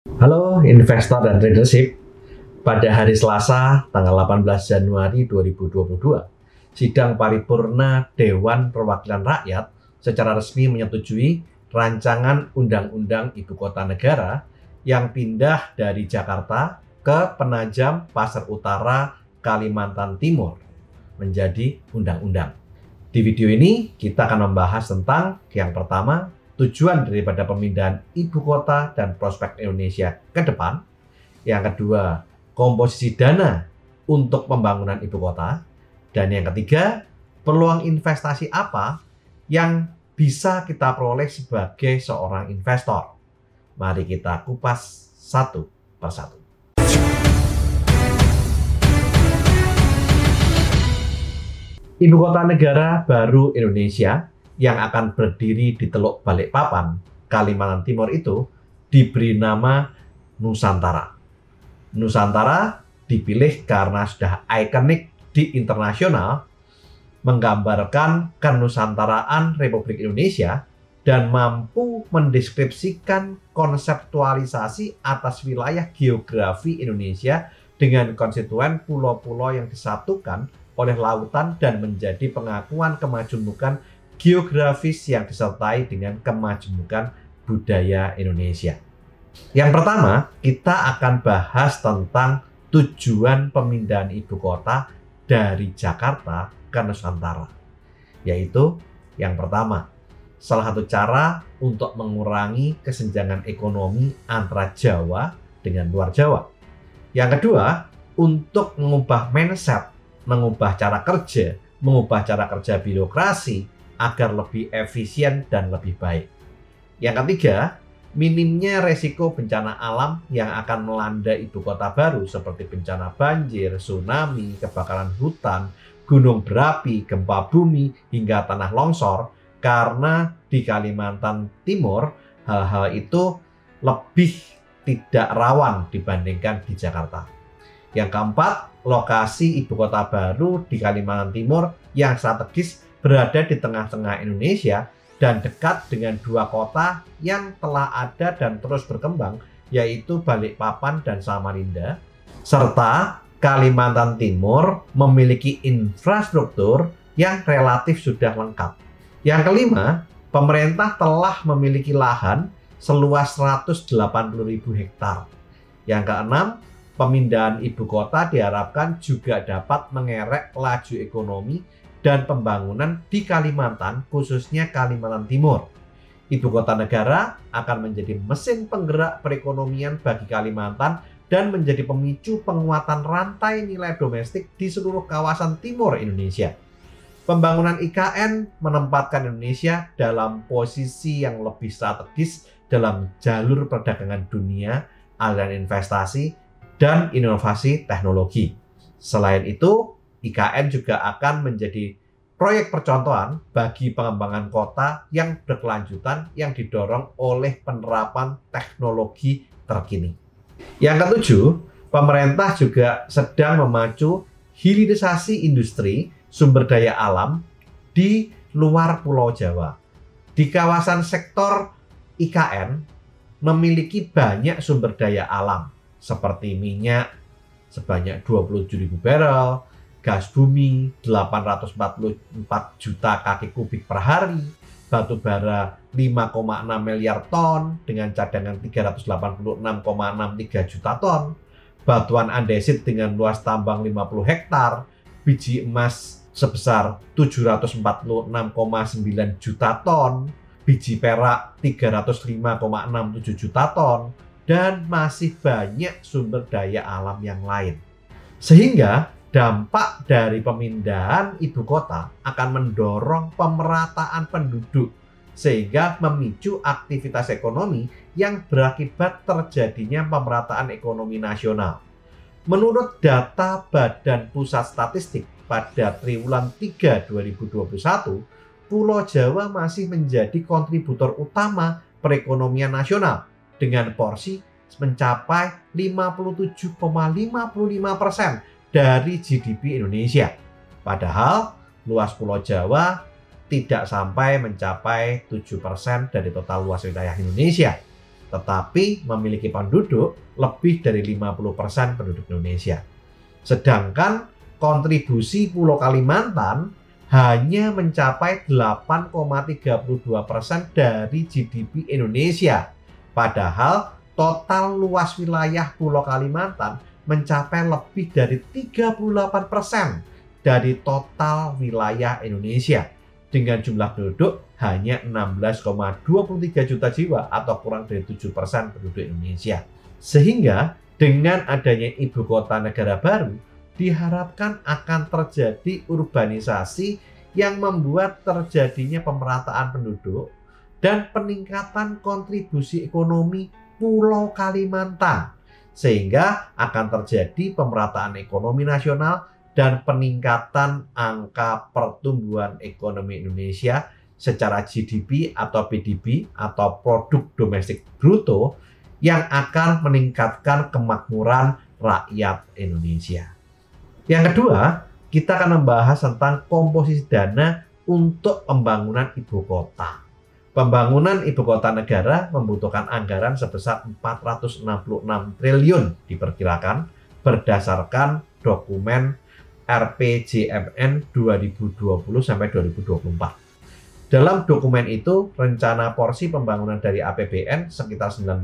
Halo investor dan tradership, pada hari Selasa tanggal 18 Januari 2022, sidang paripurna Dewan Perwakilan Rakyat secara resmi menyetujui rancangan Undang-Undang Ibu Kota Negara yang pindah dari Jakarta ke Penajam Pasir Utara, Kalimantan Timur menjadi undang-undang. Di video ini kita akan membahas tentang yang pertama, tujuan daripada pemindahan ibu kota dan prospek Indonesia ke depan. Yang kedua, komposisi dana untuk pembangunan ibu kota. Dan yang ketiga, peluang investasi apa yang bisa kita peroleh sebagai seorang investor. Mari kita kupas satu persatu. Ibu kota negara baru Indonesia yang akan berdiri di Teluk Balikpapan, Kalimantan Timur itu diberi nama Nusantara. Nusantara dipilih karena sudah ikonik di internasional, menggambarkan kenusantaraan Republik Indonesia dan mampu mendeskripsikan konseptualisasi atas wilayah geografi Indonesia dengan konstituen pulau-pulau yang disatukan oleh lautan dan menjadi pengakuan kemajemukan geografis yang disertai dengan kemajemukan budaya Indonesia. Yang pertama, kita akan bahas tentang tujuan pemindahan ibu kota dari Jakarta ke Nusantara. Yaitu yang pertama, salah satu cara untuk mengurangi kesenjangan ekonomi antara Jawa dengan luar Jawa. Yang kedua, untuk mengubah mindset, mengubah cara kerja birokrasi, agar lebih efisien dan lebih baik. Yang ketiga, minimnya resiko bencana alam yang akan melanda ibu kota baru seperti bencana banjir, tsunami, kebakaran hutan, gunung berapi, gempa bumi, hingga tanah longsor, karena di Kalimantan Timur hal-hal itu lebih tidak rawan dibandingkan di Jakarta. Yang keempat, lokasi ibu kota baru di Kalimantan Timur yang strategis berada di tengah-tengah Indonesia dan dekat dengan dua kota yang telah ada dan terus berkembang, yaitu Balikpapan dan Samarinda, serta Kalimantan Timur memiliki infrastruktur yang relatif sudah lengkap. Yang kelima, pemerintah telah memiliki lahan seluas 180.000 hektar. Yang keenam, pemindahan ibu kota diharapkan juga dapat mengerek laju ekonomi dan pembangunan di Kalimantan, khususnya Kalimantan Timur. Ibu kota negara akan menjadi mesin penggerak perekonomian bagi Kalimantan dan menjadi pemicu penguatan rantai nilai domestik di seluruh kawasan timur Indonesia. Pembangunan IKN menempatkan Indonesia dalam posisi yang lebih strategis dalam jalur perdagangan dunia, aliran investasi, dan inovasi teknologi. Selain itu, IKN juga akan menjadi proyek percontohan bagi pengembangan kota yang berkelanjutan yang didorong oleh penerapan teknologi terkini. Yang ketujuh, pemerintah juga sedang memacu hilirisasi industri sumber daya alam di luar Pulau Jawa. Di kawasan sektor IKN memiliki banyak sumber daya alam seperti minyak sebanyak 27.000 barel, gas bumi 844 juta kaki kubik per hari, batu bara 5,6 miliar ton dengan cadangan 386,63 juta ton, batuan andesit dengan luas tambang 50 hektar, biji emas sebesar 746,9 juta ton, biji perak 305,67 juta ton, dan masih banyak sumber daya alam yang lain. Sehingga dampak dari pemindahan ibu kota akan mendorong pemerataan penduduk sehingga memicu aktivitas ekonomi yang berakibat terjadinya pemerataan ekonomi nasional. Menurut data Badan Pusat Statistik pada triwulan 3 2021, Pulau Jawa masih menjadi kontributor utama perekonomian nasional dengan porsi mencapai 57,55% dari GDP Indonesia. Padahal luas Pulau Jawa tidak sampai mencapai 7% dari total luas wilayah Indonesia. tetapi memiliki penduduk lebih dari 50% penduduk Indonesia. Sedangkan kontribusi Pulau Kalimantan hanya mencapai 8,32% dari GDP Indonesia. Padahal total luas wilayah Pulau Kalimantan mencapai lebih dari 38% dari total wilayah Indonesia. Dengan jumlah penduduk hanya 16,23 juta jiwa atau kurang dari 7% penduduk Indonesia. Sehingga dengan adanya ibu kota negara baru, diharapkan akan terjadi urbanisasi yang membuat terjadinya pemerataan penduduk dan peningkatan kontribusi ekonomi Pulau Kalimantan. Sehingga akan terjadi pemerataan ekonomi nasional dan peningkatan angka pertumbuhan ekonomi Indonesia secara GDP atau PDB atau produk domestik bruto yang akan meningkatkan kemakmuran rakyat Indonesia. Yang kedua, kita akan membahas tentang komposisi dana untuk pembangunan ibu kota. Pembangunan ibu kota negara membutuhkan anggaran sebesar 466 triliun diperkirakan berdasarkan dokumen RPJMN 2020-2024. Dalam dokumen itu, rencana porsi pembangunan dari APBN sekitar 19%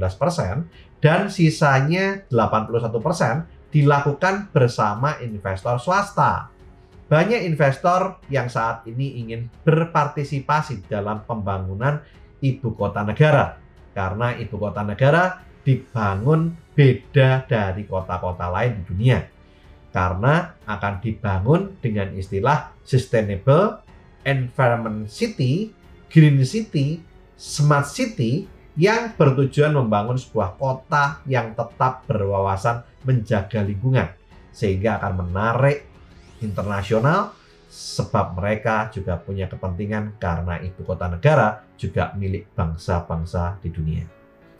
dan sisanya 81% dilakukan bersama investor swasta. Banyak investor yang saat ini ingin berpartisipasi dalam pembangunan ibu kota negara karena ibu kota negara dibangun beda dari kota-kota lain di dunia karena akan dibangun dengan istilah sustainable environment city, green city, smart city yang bertujuan membangun sebuah kota yang tetap berwawasan menjaga lingkungan sehingga akan menarik internasional sebab mereka juga punya kepentingan karena ibu kota negara juga milik bangsa-bangsa di dunia.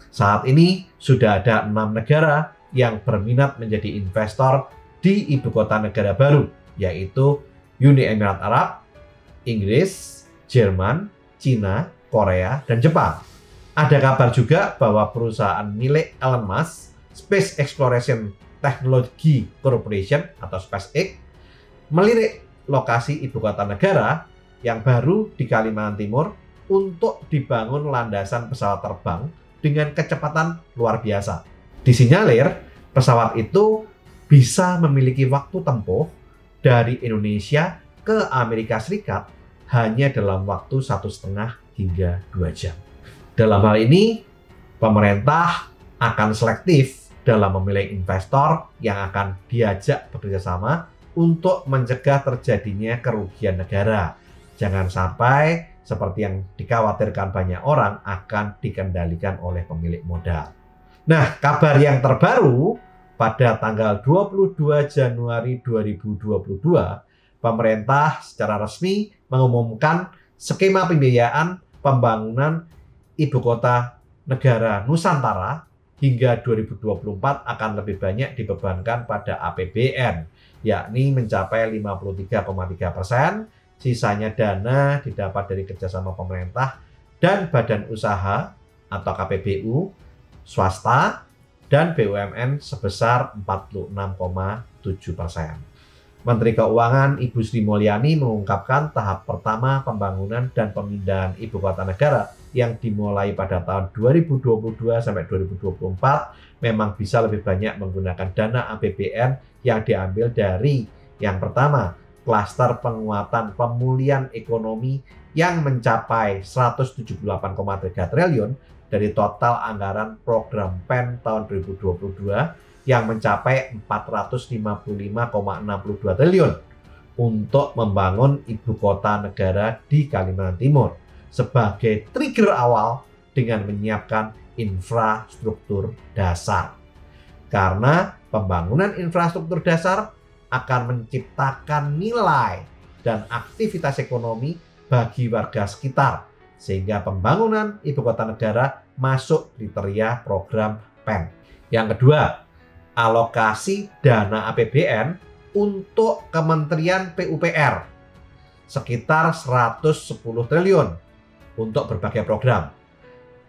Saat ini sudah ada 6 negara yang berminat menjadi investor di ibu kota negara baru, yaitu Uni Emirat Arab, Inggris, Jerman, Cina, Korea, dan Jepang. Ada kabar juga bahwa perusahaan milik Elon Musk, Space Exploration Technology Corporation atau SpaceX, melirik lokasi ibu kota negara yang baru di Kalimantan Timur untuk dibangun landasan pesawat terbang dengan kecepatan luar biasa. Disinyalir, pesawat itu bisa memiliki waktu tempuh dari Indonesia ke Amerika Serikat hanya dalam waktu 1,5 hingga 2 jam. Dalam hal ini, pemerintah akan selektif dalam memilih investor yang akan diajak bekerja sama untuk mencegah terjadinya kerugian negara. Jangan sampai seperti yang dikhawatirkan banyak orang akan dikendalikan oleh pemilik modal. Nah, kabar yang terbaru pada tanggal 22 Januari 2022, pemerintah secara resmi mengumumkan skema pembiayaan pembangunan ibu kota negara Nusantara hingga 2024 akan lebih banyak dibebankan pada APBN, yakni mencapai 53,3%, sisanya dana didapat dari kerjasama pemerintah dan badan usaha atau KPBU, swasta, dan BUMN sebesar 46,7%. Menteri Keuangan Ibu Sri Mulyani mengungkapkan tahap pertama pembangunan dan pemindahan ibu kota negara yang dimulai pada tahun 2022 sampai 2024 memang bisa lebih banyak menggunakan dana APBN yang diambil dari yang pertama, klaster penguatan pemulihan ekonomi yang mencapai 178,3 triliun dari total anggaran program PEN tahun 2022 yang mencapai 455,62 triliun untuk membangun ibu kota negara di Kalimantan Timur sebagai trigger awal dengan menyiapkan infrastruktur dasar. Karena pembangunan infrastruktur dasar akan menciptakan nilai dan aktivitas ekonomi bagi warga sekitar, sehingga pembangunan ibu kota negara masuk kriteria program PEN. Yang kedua, alokasi dana APBN untuk Kementerian PUPR sekitar 110 triliun untuk berbagai program.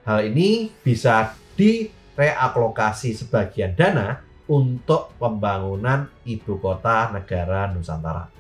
Hal ini bisa direalokasi sebagian dana untuk pembangunan Ibu Kota Negara Nusantara.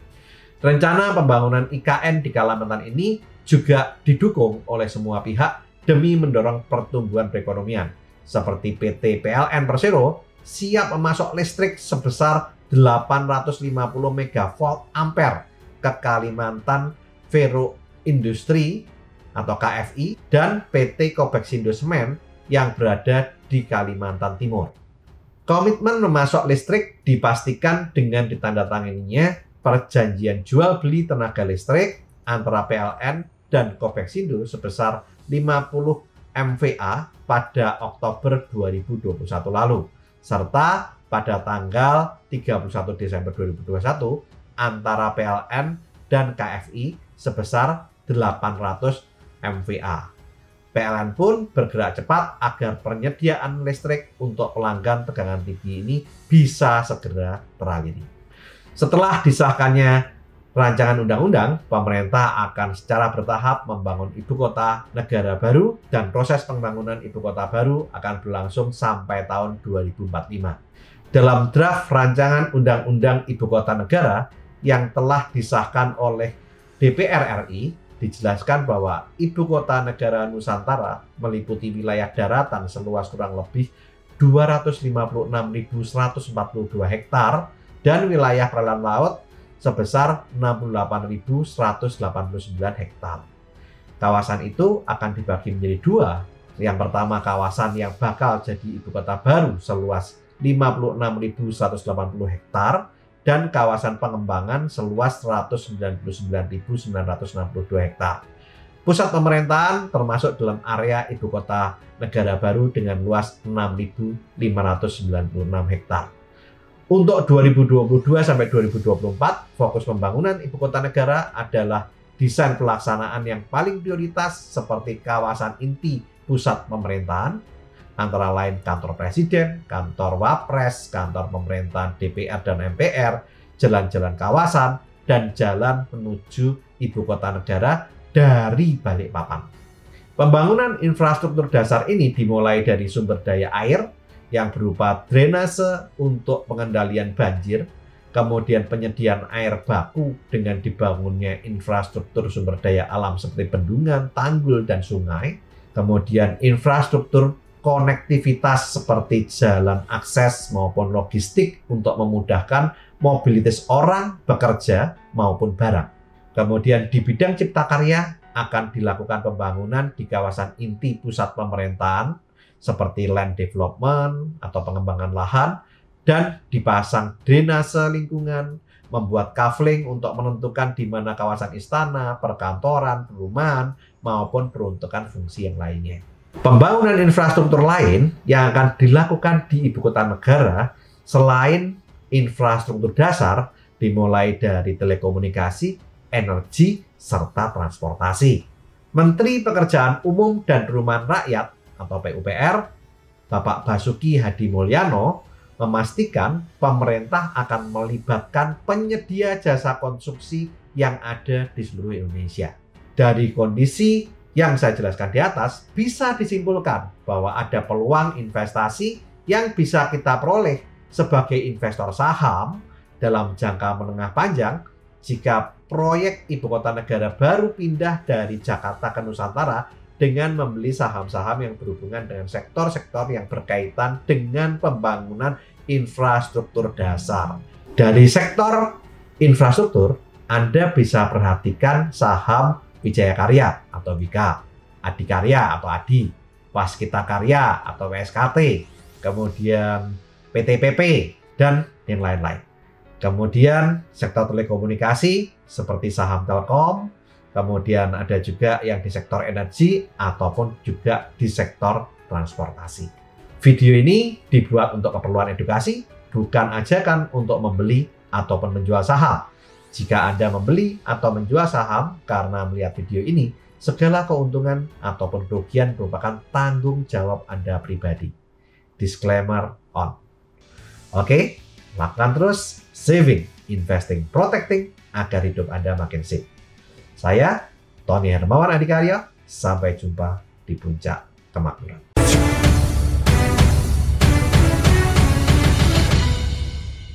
Rencana pembangunan IKN di Kalimantan ini juga didukung oleh semua pihak demi mendorong pertumbuhan perekonomian, seperti PT PLN Persero siap memasok listrik sebesar 850 megavolt ampere ke Kalimantan Vero Industri atau KFI dan PT Kobeksindo Semen yang berada di Kalimantan Timur. Komitmen memasok listrik dipastikan dengan ditandatanganinya perjanjian jual beli tenaga listrik antara PLN dan Kobeksindo sebesar 50 MVA pada Oktober 2021 lalu, serta pada tanggal 31 Desember 2021 antara PLN dan KFI sebesar 800 MVA. PLN pun bergerak cepat agar penyediaan listrik untuk pelanggan tegangan tinggi ini bisa segera teraliri. Setelah disahkannya rancangan undang-undang, pemerintah akan secara bertahap membangun ibu kota negara baru dan proses pembangunan ibu kota baru akan berlangsung sampai tahun 2045. Dalam draft rancangan undang-undang ibu kota negara yang telah disahkan oleh DPR RI, dijelaskan bahwa Ibu Kota Negara Nusantara meliputi wilayah daratan seluas kurang lebih 256.142 hektar dan wilayah perairan laut sebesar 68.189 hektar. Kawasan itu akan dibagi menjadi dua. Yang pertama kawasan yang bakal jadi ibu kota baru seluas 56.180 hektar dan kawasan pengembangan seluas 199.962 hektar. Pusat pemerintahan termasuk dalam area ibu kota negara baru dengan luas 6.596 hektar. Untuk 2022 sampai 2024, fokus pembangunan ibu kota negara adalah desain pelaksanaan yang paling prioritas seperti kawasan inti pusat pemerintahan, antara lain kantor presiden, kantor wapres, kantor pemerintahan DPR dan MPR, jalan-jalan kawasan, dan jalan menuju ibu kota negara dari Balikpapan. Pembangunan infrastruktur dasar ini dimulai dari sumber daya air yang berupa drainase untuk pengendalian banjir, kemudian penyediaan air baku dengan dibangunnya infrastruktur sumber daya alam seperti bendungan, tanggul, dan sungai, kemudian infrastruktur konektivitas seperti jalan akses maupun logistik untuk memudahkan mobilitas orang, bekerja, maupun barang. Kemudian di bidang cipta karya akan dilakukan pembangunan di kawasan inti pusat pemerintahan seperti land development atau pengembangan lahan dan dipasang drainase lingkungan, membuat kafling untuk menentukan di mana kawasan istana, perkantoran, perumahan, maupun peruntukan fungsi yang lainnya. Pembangunan infrastruktur lain yang akan dilakukan di ibu kota negara selain infrastruktur dasar dimulai dari telekomunikasi, energi, serta transportasi. Menteri Pekerjaan Umum dan Perumahan Rakyat atau PUPR, Bapak Basuki Hadi Mulyono, memastikan pemerintah akan melibatkan penyedia jasa konstruksi yang ada di seluruh Indonesia. Dari kondisi yang saya jelaskan di atas, bisa disimpulkan bahwa ada peluang investasi yang bisa kita peroleh sebagai investor saham dalam jangka menengah panjang jika proyek ibu kota negara baru pindah dari Jakarta ke Nusantara dengan membeli saham-saham yang berhubungan dengan sektor-sektor yang berkaitan dengan pembangunan infrastruktur dasar. Dari sektor infrastruktur, Anda bisa perhatikan saham Wijaya Karya atau Wika, Adikarya atau Adi, Waskita Karya atau WSKT, kemudian PTPP, dan yang lain-lain. Kemudian sektor telekomunikasi seperti saham Telkom, kemudian ada juga yang di sektor energi ataupun juga di sektor transportasi. Video ini dibuat untuk keperluan edukasi, bukan ajakan untuk membeli ataupun menjual saham. Jika Anda membeli atau menjual saham karena melihat video ini, segala keuntungan ataupun kerugian merupakan tanggung jawab Anda pribadi. Disclaimer on. Oke, lakukan terus saving, investing, protecting agar hidup Anda makin safe. Saya, Tony Hermawan Adikarya, sampai jumpa di puncak kemakmuran.